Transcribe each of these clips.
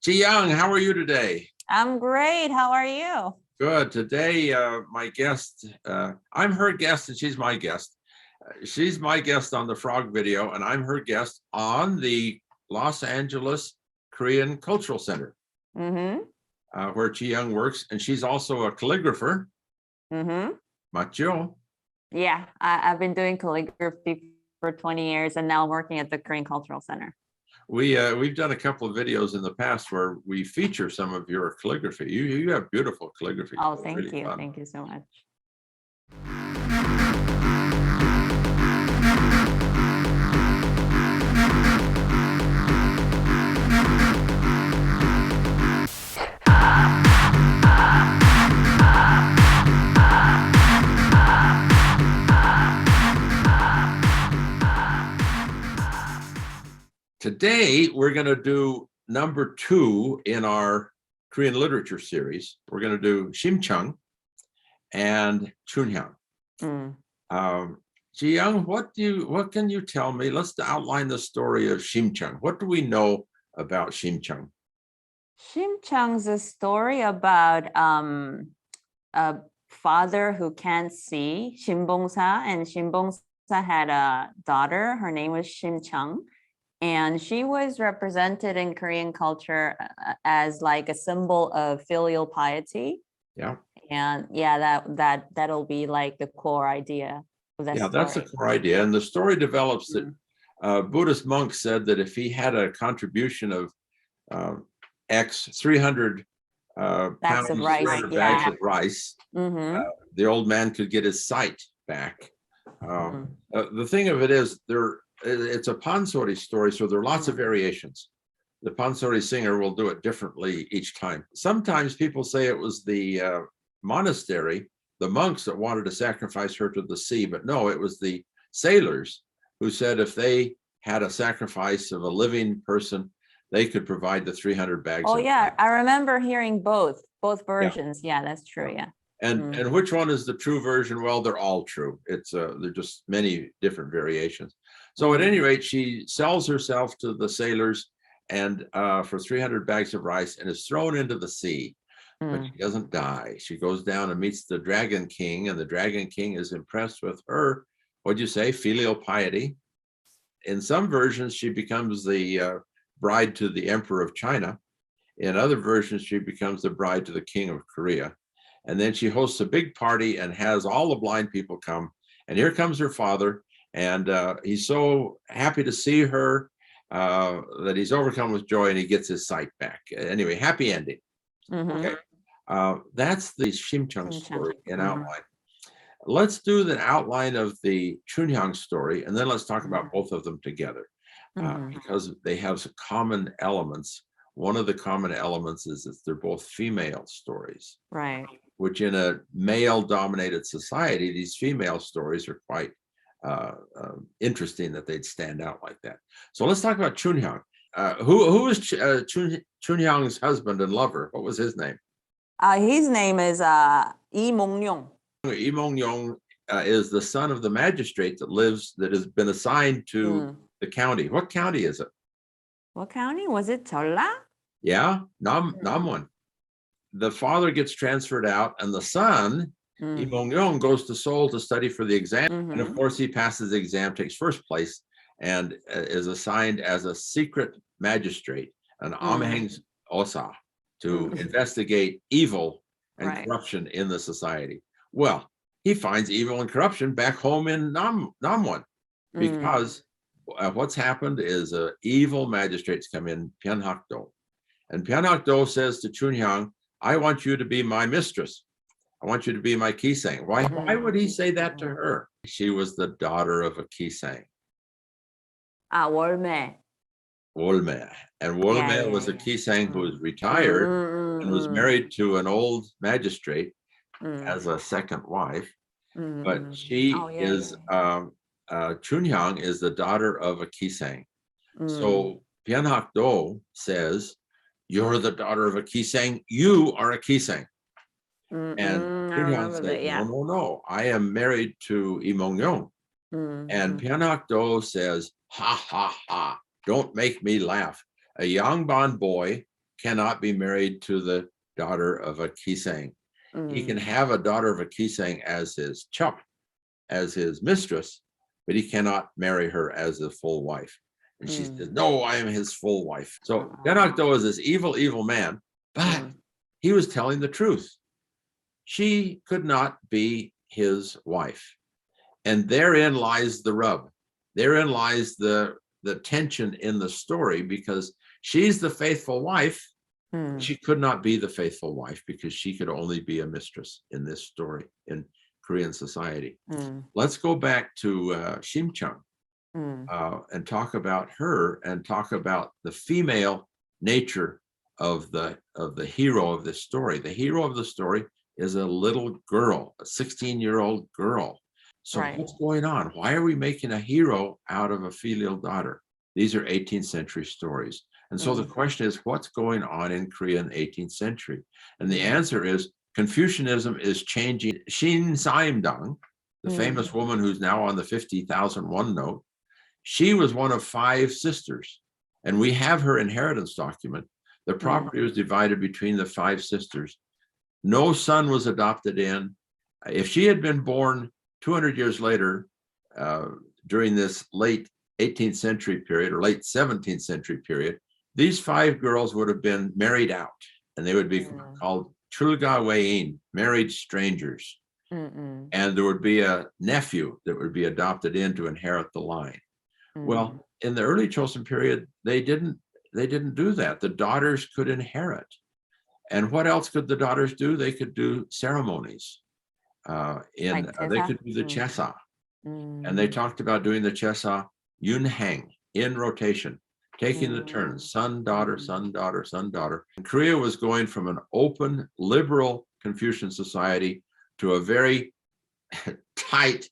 Chunhyang, how are you today? I'm great. How are you? Good. Today, my guest, I'm her guest and she's my guest. She's my guest on the frog video and I'm her guest on the Los Angeles Korean Cultural Center, where Chunhyang works. And she's also a calligrapher. 맞죠? Yeah, I've been doing calligraphy for 20 years and now I'm working at the Korean Cultural Center. We've done a couple of videos in the past where we feature some of your calligraphy. You have beautiful calligraphy. Oh, thank you. Thank you so much. Today, we're going to do number 2 in our Korean literature series. We're going to do Shimcheong and Chunhyang. Ji-young, what can you tell me? Let's outline the story of Shimcheong. What do we know about Shimcheong? Shimcheong's a story about a father who can't see, Shimbongsa, and Shimbongsa had a daughter. Her name was Shimcheong. And she was represented in Korean culture as like a symbol of filial piety. Yeah. And yeah, that'll be like the core idea of that story. That's the core idea. And the story develops that Buddhist monk said that if he had a contribution of 300 bags of rice, bags of rice, the old man could get his sight back. The thing of it is, it's a pansori story, so there are lots of variations. The pansori singer will do it differently each time. Sometimes people say it was the monastery, the monks that wanted to sacrifice her to the sea, but no, it was the sailors who said if they had a sacrifice of a living person, they could provide the 300 bags. Oh yeah, I remember hearing both versions. Yeah, that's true. Yeah. And which one is the true version? Well, they're all true. It's they're just many different variations. So at any rate, she sells herself to the sailors and for 300 bags of rice and is thrown into the sea. But she doesn't die. She goes down and meets the Dragon King, and the Dragon King is impressed with her, what'd you say, filial piety. In some versions, she becomes the bride to the Emperor of China. In other versions, she becomes the bride to the King of Korea. And then she hosts a big party and has all the blind people come. And here comes her father. And he's so happy to see her that he's overcome with joy and he gets his sight back. Anyway, happy ending. Okay, that's the Shimcheong story in outline. Let's do the outline of the Chunhyang story, and then let's talk about both of them together because they have some common elements. One of the common elements is that they're both female stories. Right. Which in a male-dominated society, these female stories are quite interesting that they'd stand out like that. So let's talk about Chunhyang. Who was Chunhyang's husband and lover? What was his name? His name is Lee Mong-yong. Lee Mong-yong is the son of the magistrate that has been assigned to the county. What county is it? What county? Was it Jeolla? Yeah, Namwon. The father gets transferred out and the son, Lee Mong-yong, goes to Seoul to study for the exam. And of course, he passes the exam, takes first place, and is assigned as a secret magistrate, an Amheng Osa, to investigate evil and corruption in the society. Well, he finds evil and corruption back home in Namwon because what's happened is evil magistrates come in, Pyeonhak-do. And Pyeonhak-do says to Chunhyang, I want you to be my mistress. I want you to be my kisang. Why would he say that to her? She was the daughter of a kisang. Wolme. Wolme. And Wolme was a kisang who was retired and was married to an old magistrate as a second wife. But she is, Chunhyang is the daughter of a kisang. So Pyeonhak-do says, you're the daughter of a kisang, you are a kisang. And Chunhyang said, no, I am married to Lee Mong-yong. And Pyeonhak-do says, ha, ha, ha, don't make me laugh. A Yangban boy cannot be married to the daughter of a kisang. He can have a daughter of a kisang as his chup, as his mistress, but he cannot marry her as a full wife. And she says, no, I am his full wife. So Pyeonakdo is this evil, evil man, but he was telling the truth. She could not be his wife. And therein lies the rub. Therein lies the tension in the story, because she's the faithful wife. She could not be the faithful wife because she could only be a mistress in this story in Korean society. Let's go back to Shimcheong and talk about her and talk about the female nature of the hero of this story. The hero of the story is a little girl, a 16-year-old girl. So what's going on? Why are we making a hero out of a filial daughter? These are 18th century stories. And so the question is, what's going on in Korea in the 18th century? And the answer is Confucianism is changing. Shin Saimdang, the famous woman who's now on the 50,001 note, she was one of 5 sisters. And we have her inheritance document. The property was divided between the 5 sisters. No son was adopted in. If she had been born 200 years later, during this late 18th century period or late 17th century period, these 5 girls would have been married out, and they would be called Chulga Wein, married strangers. And there would be a nephew that would be adopted in to inherit the line. Well, in the early Joseon period, they didn't do that. The daughters could inherit. And what else could the daughters do? They could do ceremonies. They could do the chesa. And they talked about doing the chesa yunhang, in rotation, taking the turns, son, daughter, son, daughter, son, daughter. And Korea was going from an open, liberal Confucian society to a very tight,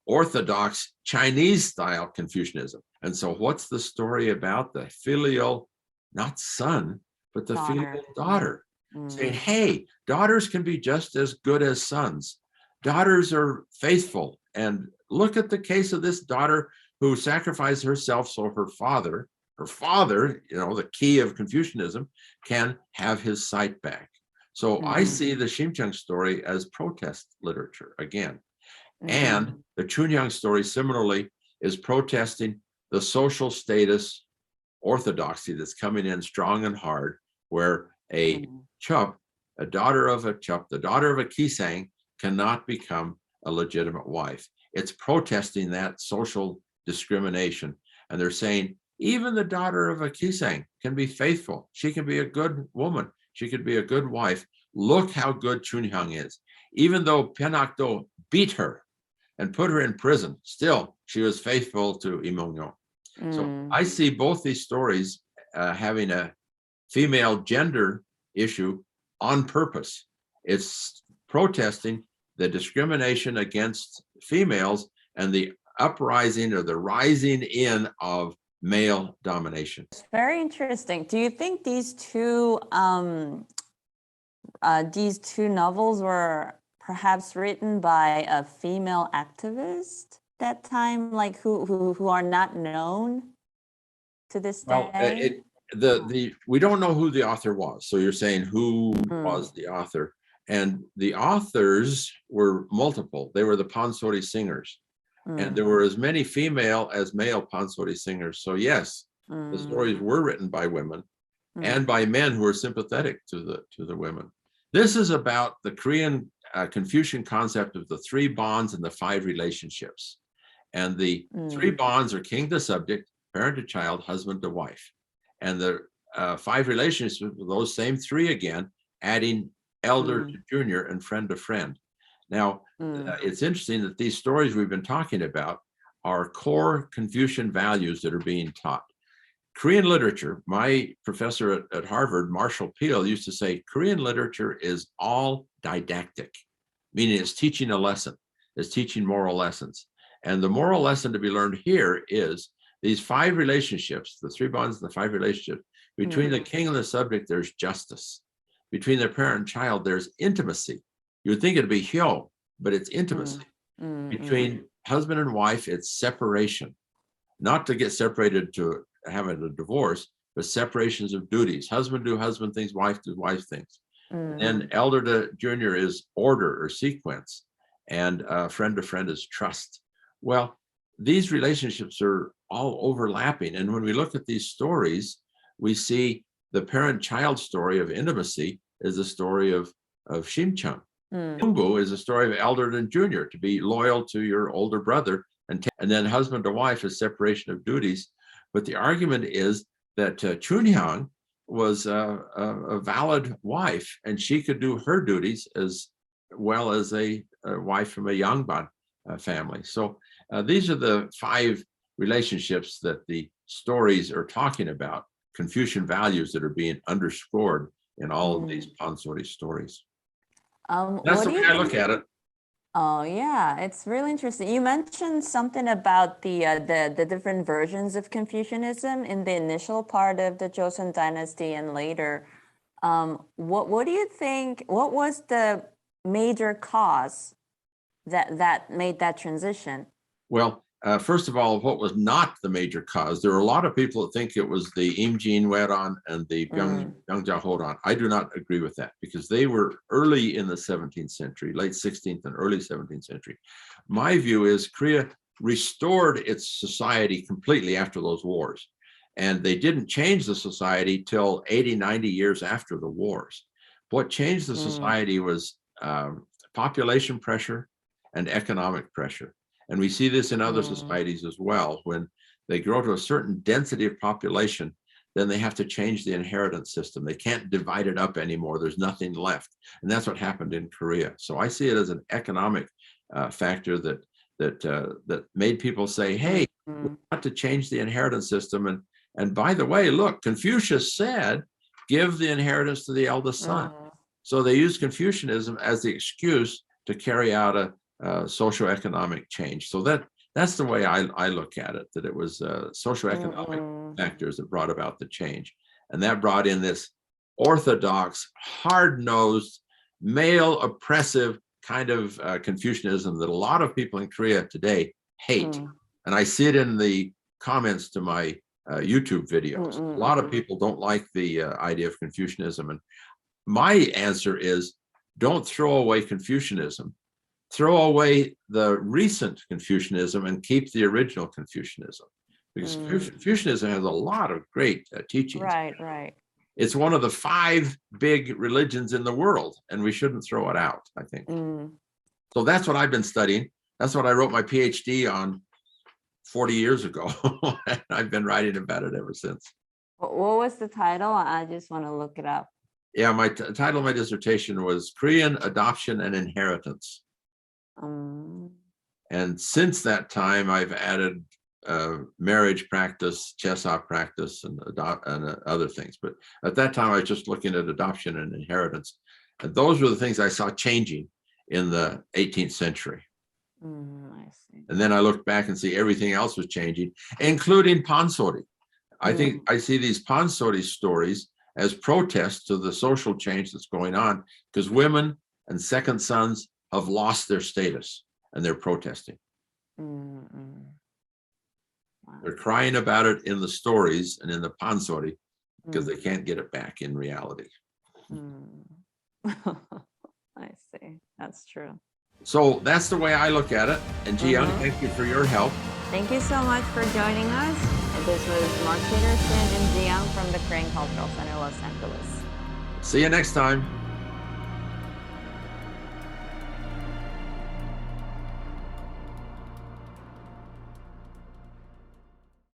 orthodox Chinese-style Confucianism. And so what's the story about? The filial, not son, but the filial daughter. Saying, hey, daughters can be just as good as sons. Daughters are faithful. And look at the case of this daughter who sacrificed herself so her father, the key of Confucianism, can have his sight back. So I see the Shimcheong story as protest literature again. And the Chunhyang story similarly is protesting the social status orthodoxy that's coming in strong and hard, where a chup, a daughter of a chup, the daughter of a kisang, cannot become a legitimate wife. It's protesting that social discrimination. And they're saying, even the daughter of a kisang can be faithful. She can be a good woman. She could be a good wife. Look how good Chunhyang is. Even though Pyeonakdo beat her and put her in prison, still she was faithful to Imongyo. So I see both these stories having a female gender issue on purpose. It's protesting the discrimination against females and the uprising or the rising in of male domination. Very interesting. Do you think these two novels were perhaps written by a female activist that time, like who are not known to this day? We don't know who the author was. So you're saying who was the author? And the authors were multiple. They were the pansori singers. And there were as many female as male pansori singers. So yes, the stories were written by women and by men who were sympathetic to the women. This is about the Korean Confucian concept of the 3 bonds and the 5 relationships. And the 3 bonds are king to subject, parent to child, husband to wife. And the 5 relationships are those same 3 again, adding elder to junior and friend to friend. Now, it's interesting that these stories we've been talking about are core Confucian values that are being taught. Korean literature, my professor at Harvard, Marshall Peale, used to say, Korean literature is all didactic, meaning it's teaching a lesson, it's teaching moral lessons. And the moral lesson to be learned here is these 5 relationships, the 3 bonds and the 5 relationships, between the king and the subject, there's justice. Between the parent and child, there's intimacy. You would think it'd be hyo, but it's intimacy. Between husband and wife, it's separation. Not to get separated to having a divorce, but separations of duties. Husband do husband things, wife do wife things. Mm. And elder to junior is order or sequence, and friend to friend is trust. Well, these relationships are all overlapping. And when we look at these stories, we see the parent-child story of intimacy is the story of Shimcheong. Kumbu is a story of elder and junior, to be loyal to your older brother, and then husband to wife is separation of duties. But the argument is that Chunhyang was a valid wife, and she could do her duties as well as a wife from a Yangban family. So these are the 5 relationships that the stories are talking about, Confucian values that are being underscored in all of these pansori stories. That's the way I look at it. Oh yeah, it's really interesting. You mentioned something about the different versions of Confucianism in the initial part of the Joseon Dynasty and later. What do you think? What was the major cause that made that transition? Well, first of all, what was not the major cause? There are a lot of people that think it was the Imjin Weran and the Gyeongjia Horan. I do not agree with that, because they were early in the 17th century, late 16th and early 17th century. My view is Korea restored its society completely after those wars. And they didn't change the society till 80, 90 years after the wars. What changed the society was population pressure and economic pressure. And we see this in other societies as well. When they grow to a certain density of population, then they have to change the inheritance system. They can't divide it up anymore. There's nothing left. And that's what happened in Korea. So I see it as an economic factor that made people say, hey, we have to change the inheritance system. And by the way, look, Confucius said, give the inheritance to the eldest son. So they used Confucianism as the excuse to carry out a socioeconomic change. So that's the way I look at it, that it was socioeconomic factors that brought about the change. And that brought in this orthodox, hard-nosed, male oppressive kind of Confucianism that a lot of people in Korea today hate. And I see it in the comments to my YouTube videos. A lot of people don't like the idea of Confucianism. And my answer is, don't throw away Confucianism. Throw away the recent Confucianism and keep the original Confucianism, because Confucianism has a lot of great teachings. Right. It's one of the 5 big religions in the world, and we shouldn't throw it out, I think. So that's what I've been studying. That's what I wrote my PhD on 40 years ago. And I've been writing about it ever since. What was the title? I just want to look it up. Yeah, my title of my dissertation was Korean Adoption and Inheritance. And since that time, I've added marriage practice, chesa practice, and other things. But at that time, I was just looking at adoption and inheritance. And those were the things I saw changing in the 18th century. I see. And then I looked back and see everything else was changing, including pansori. I think I see these pansori stories as protests to the social change that's going on, because women and second sons have lost their status and they're protesting. Wow. They're crying about it in the stories and in the pansori because they can't get it back in reality. I see. That's true. So that's the way I look at it. And Ji-young, thank you for your help. Thank you so much for joining us. And this was Mark Peterson and Ji-young from the Korean Cultural Center, Los Angeles. See you next time.